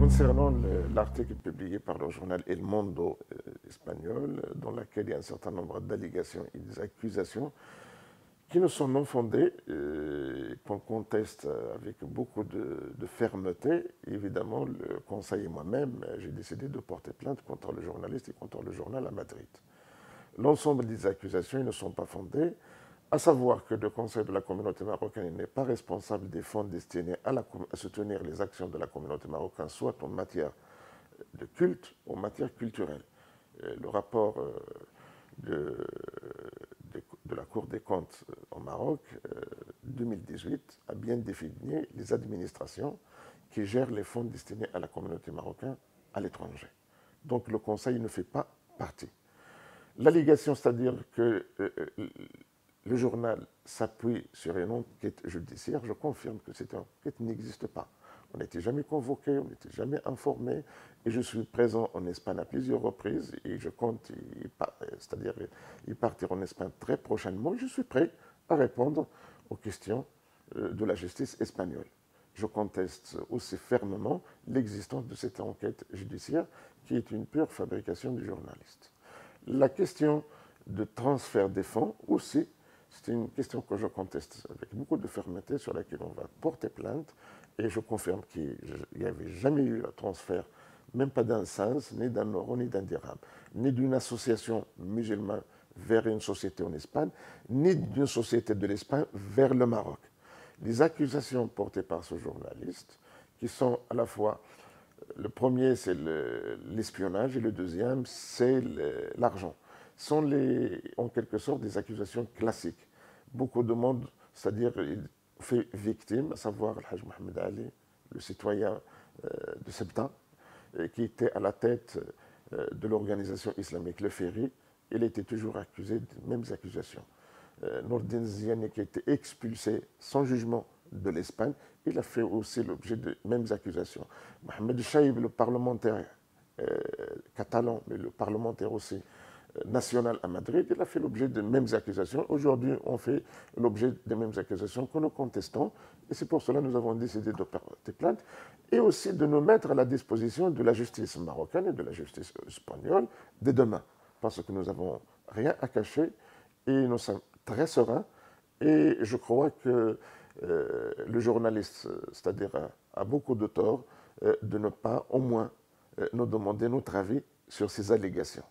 Concernant l'article publié par le journal El Mundo espagnol, dans lequel il y a un certain nombre d'allégations et des accusations qui ne sont non fondées, qu'on conteste avec beaucoup de fermeté, évidemment, le Conseil et moi-même, j'ai décidé de porter plainte contre le journaliste et contre le journal à Madrid. L'ensemble des accusations ne sont pas fondées, à savoir que le Conseil de la communauté marocaine n'est pas responsable des fonds destinés à soutenir les actions de la communauté marocaine, soit en matière de culte ou en matière culturelle. Le rapport de la Cour des comptes au Maroc 2018 a bien défini les administrations qui gèrent les fonds destinés à la communauté marocaine à l'étranger. Donc le Conseil ne fait pas partie. L'allégation, c'est-à-dire que le journal s'appuie sur une enquête judiciaire, je confirme que cette enquête n'existe pas. On n'était jamais convoqué, on n'était jamais informé, et je suis présent en Espagne à plusieurs reprises, et je compte c'est-à-dire y partir en Espagne très prochainement. Je suis prêt à répondre aux questions de la justice espagnole. Je conteste aussi fermement l'existence de cette enquête judiciaire, qui est une pure fabrication du journaliste. La question de transfert des fonds aussi, c'est une question que je conteste avec beaucoup de fermeté, sur laquelle on va porter plainte. Et je confirme qu'il n'y avait jamais eu un transfert, même pas d'un sens, ni d'un euro, ni d'un dirham, ni d'une association musulmane vers une société en Espagne, ni d'une société de l'Espagne vers le Maroc. Les accusations portées par ce journaliste, qui sont à la fois, le premier c'est l'espionnage et le deuxième c'est l'argent, sont en quelque sorte des accusations classiques. Beaucoup de monde, c'est-à-dire fait victime, à savoir Al-Hajj Mohamed Ali, le citoyen de Ceuta, qui était à la tête de l'organisation islamique Le Ferry. Il était toujours accusé des mêmes accusations. Nourdine Ziani, qui a été expulsé sans jugement de l'Espagne, il a fait aussi l'objet des mêmes accusations. Mohamed Chaïb, le parlementaire catalan, mais le parlementaire aussi national à Madrid, il a fait l'objet des mêmes accusations. Aujourd'hui, on fait l'objet des mêmes accusations que nous contestons. Et c'est pour cela que nous avons décidé de porter plainte et aussi de nous mettre à la disposition de la justice marocaine et de la justice espagnole dès demain. Parce que nous n'avons rien à cacher et nous sommes très sereins. Et je crois que le journaliste, c'est-à-dire a beaucoup de tort de ne pas au moins nous demander notre avis sur ces allégations.